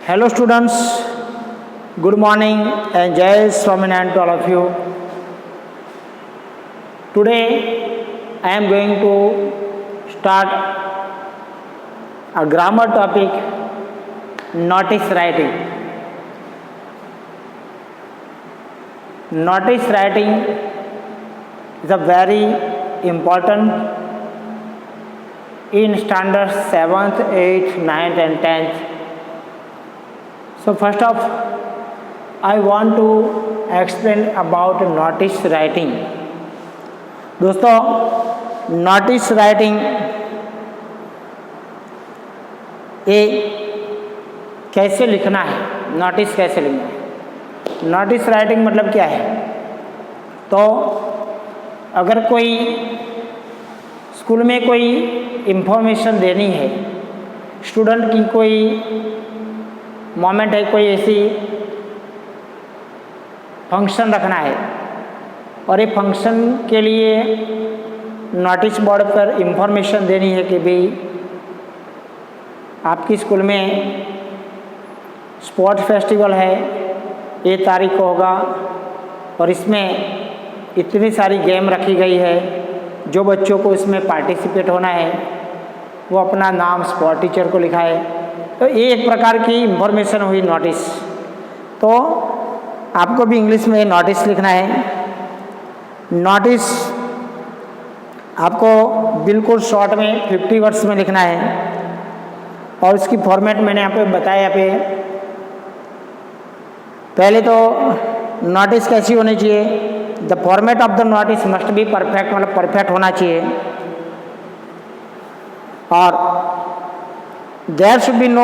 Hello students, good morning and Jai Swaminarayan to all of you. Today I am going to start a grammar topic, notice writing. Notice writing is a very important in standards 7th, 8th, 9th and 10th. So first off, I want to explain about notice writing. दोस्तों, notice writing ये कैसे लिखना है, notice कैसे लिखना है। Notice writing मतलब क्या है? तो अगर कोई स्कूल में कोई इन्फॉर्मेशन देनी है, स्टूडेंट की कोई मोमेंट है, कोई ऐसी फंक्शन रखना है और ये फंक्शन के लिए नोटिस बोर्ड पर इन्फॉर्मेशन देनी है कि भाई आपकी स्कूल में स्पोर्ट्स फेस्टिवल है, ये तारीख को होगा और इसमें इतनी सारी गेम रखी गई है, जो बच्चों को इसमें पार्टिसिपेट होना है वो अपना नाम स्पोर्ट टीचर को लिखाए। तो ये एक प्रकार की इन्फॉर्मेशन हुई नोटिस। तो आपको भी इंग्लिश में नोटिस लिखना है। नोटिस आपको बिल्कुल शॉर्ट में 50 वर्ड्स में लिखना है और इसकी फॉर्मेट मैंने यहाँ पे बताया। यहाँ पे पहले तो नोटिस कैसी होनी चाहिए, the format of the notice must be perfect, मतलब परफेक्ट होना चाहिए और there should be no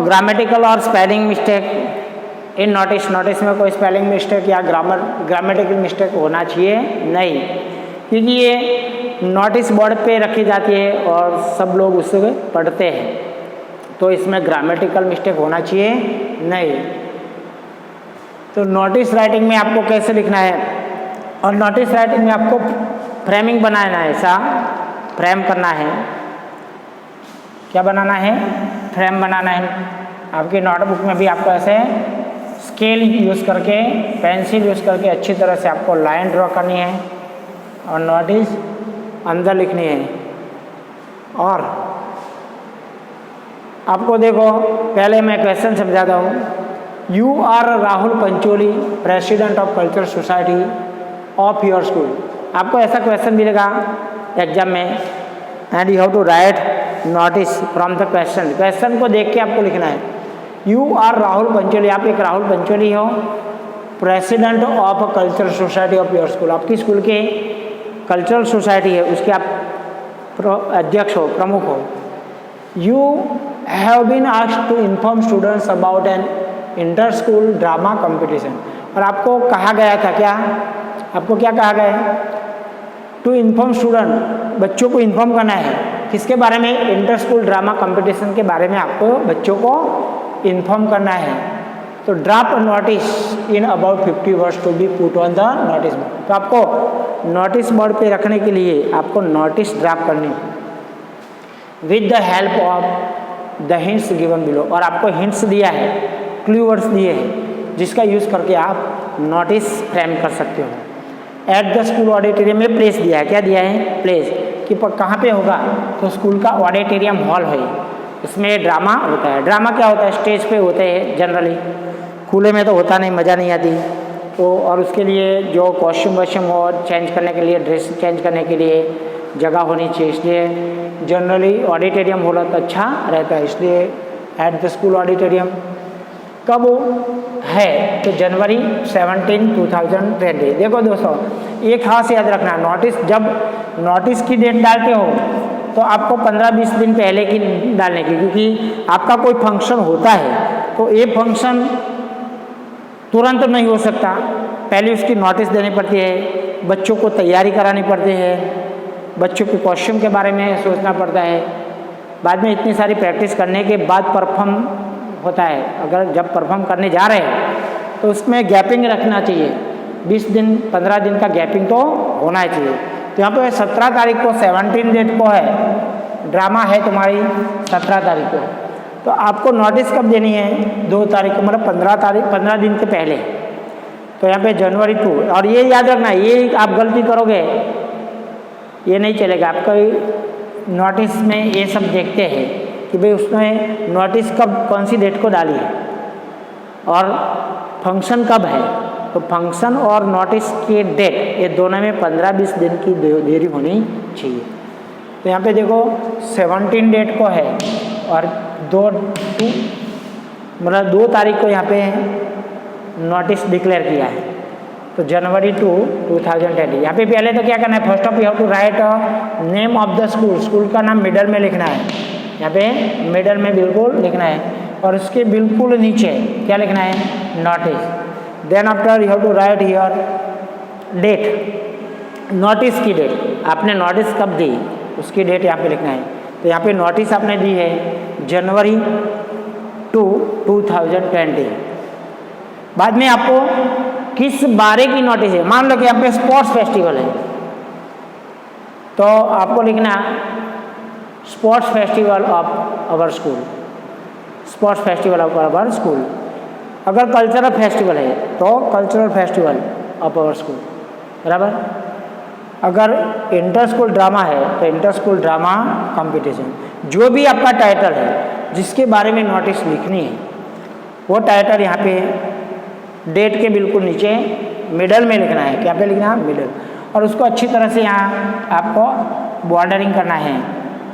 grammatical और spelling mistake in notice. Notice में कोई स्पेलिंग मिस्टेक या ग्रामेटिकल मिस्टेक होना चाहिए नहीं, क्योंकि ये नोटिस बोर्ड पे रखी जाती है और सब लोग उससे पढ़ते हैं, तो इसमें ग्रामेटिकल मिस्टेक होना चाहिए नहीं। तो नोटिस राइटिंग में आपको कैसे लिखना है, और नोटिस राइटिंग में आपको फ्रेमिंग बनाना है, ऐसा फ्रेम करना है। क्या बनाना है? फ्रेम बनाना है। आपकी नोटबुक में भी आपको ऐसे स्केल यूज़ करके, पेंसिल यूज़ करके अच्छी तरह से आपको लाइन ड्रॉ करनी है और नोटिस अंदर लिखनी है। और आपको देखो, पहले मैं क्वेश्चन समझाता हूँ। You are Rahul Pancholi, president of cultural society of your school. आपको ऐसा क्वेश्चन मिलेगा एग्जाम में and you have to write notice from the question. Question को देख के आपको लिखना है। यू आर राहुल पंचोली, आप एक राहुल पंचोली हो, president of cultural society of your school. आपकी स्कूल के कल्चरल सोसाइटी है, उसके आप अध्यक्ष हो, प्रमुख हो। You have been asked to inform students about an inter school drama competition. और आपको कहा गया था, क्या आपको क्या कहा गया? टू इन्फॉर्म स्टूडेंट, बच्चों को इन्फॉर्म करना है किसके बारे में? इंटर स्कूल ड्रामा कंपटीशन के बारे में आपको बच्चों को इन्फॉर्म करना है। तो draft notice in about 50 words to be put on the notice board. तो आपको नोटिस बोर्ड पे रखने के लिए आपको नोटिस ड्राफ्ट करनी है with the help of the hints given below. और आपको हिंट्स दिया है, क्लू वर्ड्स दिए हैं, जिसका यूज़ करके आप नोटिस फ्रेम कर सकते हो। एट द स्कूल ऑडिटोरियम में प्लेस दिया है। क्या दिया है? प्लेस, कि कहाँ पे होगा? तो स्कूल का ऑडिटोरियम हॉल है, इसमें ड्रामा होता है। ड्रामा क्या होता है? स्टेज पे होते हैं जनरली, खुले में तो होता नहीं, मज़ा नहीं आती। तो और उसके लिए जो कॉस्ट्यूम वॉस्ट्यूम हो, चेंज करने के लिए, ड्रेस चेंज करने के लिए जगह होनी चाहिए, इसलिए जनरली ऑडिटोरियम होला तो अच्छा रहता है, इसलिए एट द स्कूल ऑडिटोरियम। कब है? तो जनवरी 17, 2020। देखो दोस्तों, एक खास याद रखना, नोटिस जब नोटिस की डेट डालते हो तो आपको 15-20 दिन पहले की डालने की, क्योंकि आपका कोई फंक्शन होता है तो ये फंक्शन तुरंत नहीं हो सकता, पहले उसकी नोटिस देनी पड़ती है, बच्चों को तैयारी करानी पड़ती है, बच्चों के कॉस्ट्यूम के बारे में सोचना पड़ता है, बाद में इतनी सारी प्रैक्टिस करने के बाद परफॉर्म होता है। अगर जब परफॉर्म करने जा रहे हैं तो उसमें गैपिंग रखना चाहिए, 20 दिन 15 दिन का गैपिंग तो होना ही चाहिए। तो यहाँ पे 17 तारीख को 17 डेट को है, ड्रामा है तुम्हारी 17 तारीख को। तो आपको नोटिस कब देनी है? 2 तारीख को, मतलब 15 दिन से पहले। तो यहाँ पे जनवरी 2, और ये याद रखना, ये आप गलती करोगे ये नहीं चलेगा। आपका नोटिस में ये सब देखते हैं कि भाई उसने नोटिस कब, कौन सी डेट को डाली है और फंक्शन कब है। तो फंक्शन और नोटिस की डेट ये दोनों में 15-20 दिन की देरी होनी चाहिए। तो यहाँ पे देखो 17 डेट को है और 2 तारीख को यहाँ पे नोटिस डिक्लेयर किया है। तो जनवरी 2, 2020। यहाँ पे पहले तो क्या करना है, first of you have to write name of the school. School का नाम मिडल में लिखना है, यहाँ पे मिडल में बिल्कुल लिखना है, और उसके बिल्कुल नीचे क्या लिखना है, notice. Then after you have to write here date, notice की डेट, आपने नोटिस कब दी उसकी डेट यहाँ पे लिखना है। तो यहाँ पे नोटिस आपने दी है जनवरी 2, 2020। बाद में आपको किस बारे की नोटिस है, मान लो कि यहाँ पे स्पोर्ट्स फेस्टिवल है, तो आपको लिखना sports festival of our school, sports festival of our school. अगर कल्चरल फेस्टिवल है तो cultural festival of our school, बराबर। अगर इंटर स्कूल ड्रामा है तो इंटर स्कूल ड्रामा कंपटीशन। जो भी आपका टाइटल है जिसके बारे में नोटिस लिखनी है, वो टाइटल यहाँ पे डेट के बिल्कुल नीचे मिडल में लिखना है। क्या पे लिखना है, मिडल। और उसको अच्छी तरह से यहाँ आपको बॉर्डरिंग करना है,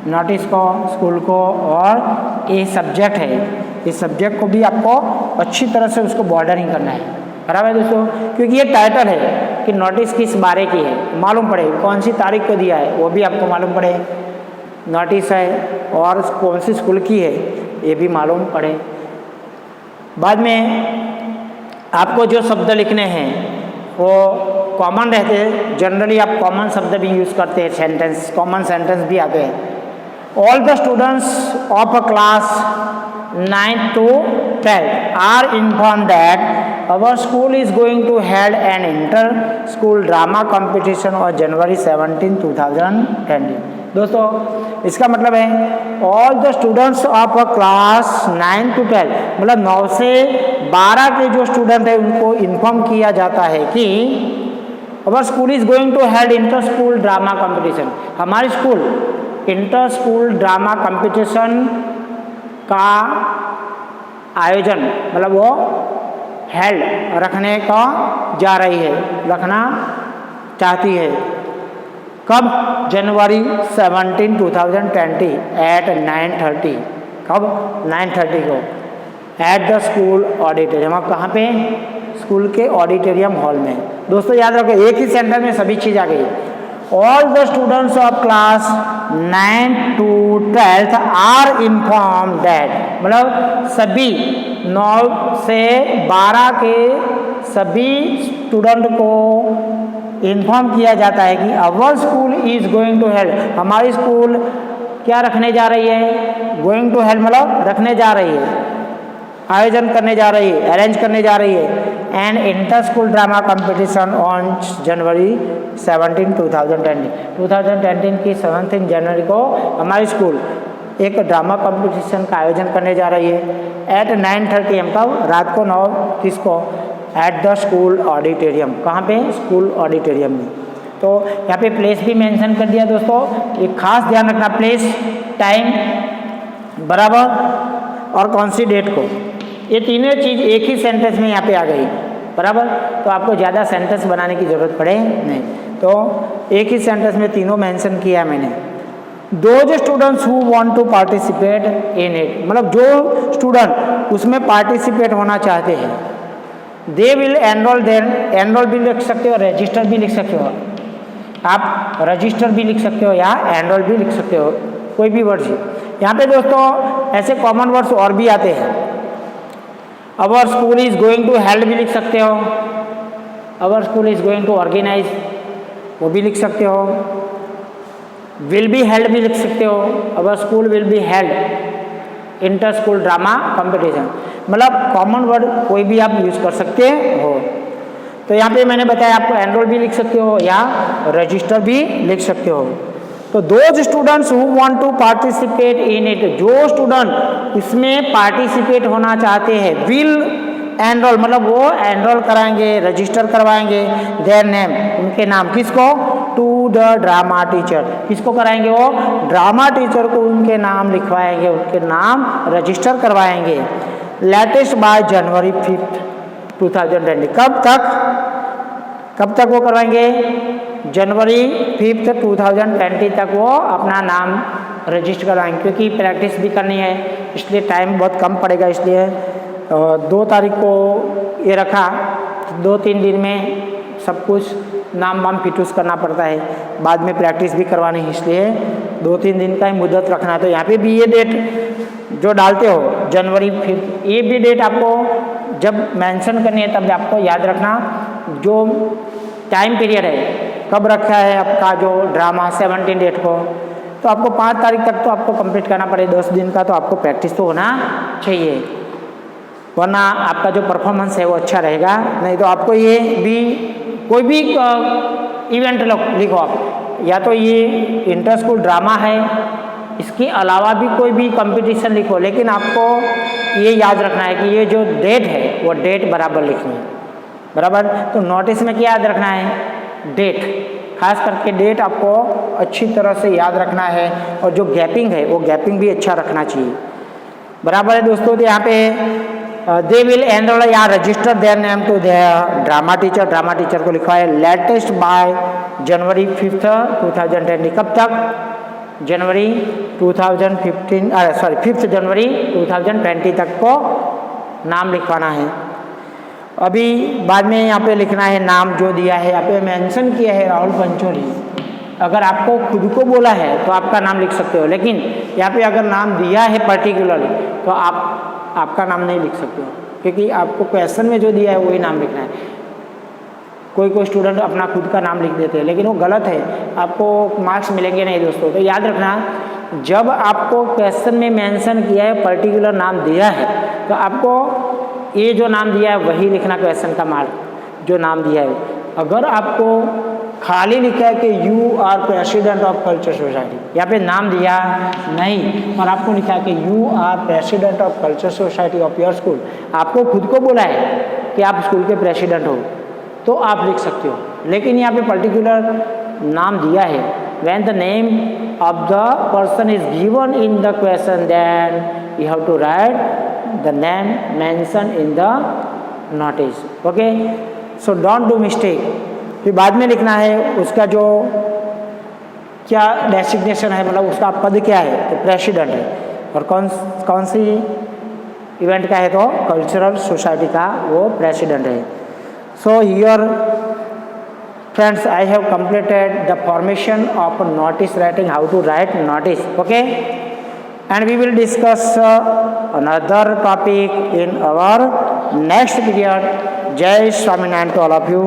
नोटिस को, स्कूल को, और ये सब्जेक्ट है, इस सब्जेक्ट को भी आपको अच्छी तरह से उसको बॉर्डरिंग करना है, बराबर है दोस्तों। क्योंकि ये टाइटल है कि नोटिस किस बारे की है, मालूम पड़े, कौन सी तारीख को दिया है वो भी आपको मालूम पड़े, नोटिस है और कौन सी स्कूल की है ये भी मालूम पड़े। बाद में आपको जो शब्द लिखने हैं वो कॉमन रहते हैं, जनरली आप कॉमन शब्द भी यूज़ करते हैं, सेंटेंस, कॉमन सेंटेंस भी आते हैं। All the students of a class 9th to 12th are informed that our school is going to hold an inter-school drama competition on January 17, 2020। दोस्तों इसका मतलब है all the students of a class 9 to 12, मतलब 9 से 12 के जो student है उनको इन्फॉर्म किया जाता है कि our school is going to held inter school drama competition. हमारी school inter school drama competition का आयोजन, मतलब वो हेल्ड, रखने का जा रही है, रखना चाहती है। कब? जनवरी 17, 2020 एट 9:30। कब? 9:30 को एट द स्कूल ऑडिटोरियम। अब कहाँ पे? स्कूल के ऑडिटोरियम हॉल में। दोस्तों याद रखो, एक ही सेंटर में सभी चीज़ आ गई। All the students of class 9 to 12 are inform that, मतलब सभी 9 से 12 के सभी स्टूडेंट को इन्फॉर्म किया जाता है कि our school is going to held, हमारी स्कूल क्या रखने जा रही है, गोइंग टू हेल्ड मतलब रखने जा रही है, आयोजन करने जा रही है, अरेंज करने जा रही है, and inter school drama competition on January 17, 2020 की 17 जनवरी को हमारी स्कूल एक ड्रामा कंपटीशन का आयोजन करने जा रही है एट 9:30 AM, कब? रात को 9:30 को एट द स्कूल ऑडिटोरियम। कहाँ पे? स्कूल ऑडिटोरियम में। तो यहाँ पे प्लेस भी मेंशन कर दिया दोस्तों, एक खास ध्यान रखना, प्लेस, टाइम, बराबर, और कौन सी डेट को, ये तीनों चीज़ एक ही सेंटेंस में यहाँ पे आ गई, बराबर। तो आपको ज़्यादा सेंटेंस बनाने की ज़रूरत पड़े नहीं, तो एक ही सेंटेंस में तीनों मेंशन किया मैंने। Those students who want to participate in it, मतलब जो स्टूडेंट उसमें पार्टिसिपेट होना चाहते हैं, they will enroll, then enroll भी लिख सकते हो, रजिस्टर भी लिख सकते हो, आप रजिस्टर भी लिख सकते हो या एनरोल भी लिख सकते हो, कोई भी वर्ड्स। यहाँ पे दोस्तों ऐसे कॉमन वर्ड्स और भी आते हैं। Our school is going to held भी लिख सकते हो, our school is going to organize वो भी लिख सकते हो, विल बी हेल्ड भी लिख सकते हो, our school will be held inter school drama competition, मतलब कॉमन वर्ड कोई भी आप यूज़ कर सकते हो। तो यहाँ पे मैंने बताया आपको एनरोल भी लिख सकते हो या रजिस्टर भी लिख सकते हो। तो those students who want to participate in it, जो स्टूडेंट इसमें पार्टिसिपेट होना चाहते हैं, विल एनरोल मतलब वो एनरोल कराएंगे, रजिस्टर करवाएंगे देयर नेम उनके नाम, किसको, टू द ड्रामा टीचर, किसको कराएंगे, वो ड्रामा टीचर को उनके नाम लिखवाएंगे, उनके नाम रजिस्टर करवाएंगे लेटेस्ट बाय जनवरी 5, 2020। कब तक वो करवाएंगे, जनवरी 5, 2020 तक वो अपना नाम रजिस्टर करवाएंगे, क्योंकि प्रैक्टिस भी करनी है इसलिए टाइम बहुत कम पड़ेगा, इसलिए 2 तारीख को ये रखा, 2-3 दिन में सब कुछ नाम वाम फिटूस करना पड़ता है, बाद में प्रैक्टिस भी करवानी है, इसलिए 2-3 दिन का ही मुद्दत रखना है। तो यहाँ पे भी ये डेट जो डालते हो जनवरी 5, ये भी डेट आपको जब मेंशन करनी है तब आपको याद रखना, जो टाइम पीरियड है कब रखा है आपका जो ड्रामा 17 डेट को, तो आपको 5 तारीख तक तो आपको कंप्लीट करना पड़ेगा, 10 दिन का तो आपको प्रैक्टिस तो होना चाहिए, वरना आपका जो परफॉर्मेंस है वो अच्छा रहेगा। नहीं तो आपको ये भी कोई भी इवेंट लिखो आप, या तो ये इंटर स्कूल ड्रामा है, इसके अलावा भी कोई भी कंपटीशन लिखो, लेकिन आपको ये याद रखना है कि ये जो डेट है वो डेट बराबर लिखनी है, बराबर। तो नोटिस में क्या याद रखना है, डेट, खास करके डेट आपको अच्छी तरह से याद रखना है, और जो गैपिंग है वो गैपिंग भी अच्छा रखना चाहिए, बराबर है दोस्तों। तो यहाँ पे दे विल एनरोल या register their name to their drama teacher को लिखा है लेटेस्ट बाय जनवरी 5, 2020। कब तक, जनवरी 2015 5 जनवरी 2020 तक को नाम लिखवाना है। अभी बाद में यहाँ पे लिखना है नाम जो दिया है, यहाँ पे मेंशन किया है राहुल पंचोली, अगर आपको खुद को बोला है तो आपका नाम लिख सकते हो, लेकिन यहाँ पे अगर नाम दिया है पर्टिकुलरली तो आपका नाम नहीं लिख सकते हो, क्योंकि आपको क्वेश्चन में जो दिया है वही नाम लिखना है। कोई स्टूडेंट अपना खुद का नाम लिख देते हैं, लेकिन वो गलत है, आपको मार्क्स मिलेंगे नहीं दोस्तों। तो याद रखना, जब आपको क्वेश्चन में मेंशन किया है, पर्टिकुलर नाम दिया है, तो आपको ये जो नाम दिया है वही लिखना, क्वेश्चन का मार्क जो नाम दिया है। अगर आपको खाली लिखा है कि you are president of culture society, यहाँ पे नाम दिया नहीं, और आपको लिखा है कि you are president of culture society of your school, आपको खुद को बोला है कि आप स्कूल के प्रेसिडेंट हो, तो आप लिख सकते हो। लेकिन यहाँ पे पर्टिकुलर नाम दिया है, when the name of the person is given in the question then you have to write the name mention in the notice, okay. So don't do mistake. फिर बाद में लिखना है उसका जो क्या डेसिग्नेशन है, मतलब उसका पद क्या है, तो प्रेसिडेंट है, और कौन सी इवेंट का है, तो कल्चरल सोसाइटी का वो प्रेसिडेंट है। So here friends, I have completed the formation of notice writing, how to write notice, okay, and we will discuss another topic in our next period. Jai Swaminarayan to all of you.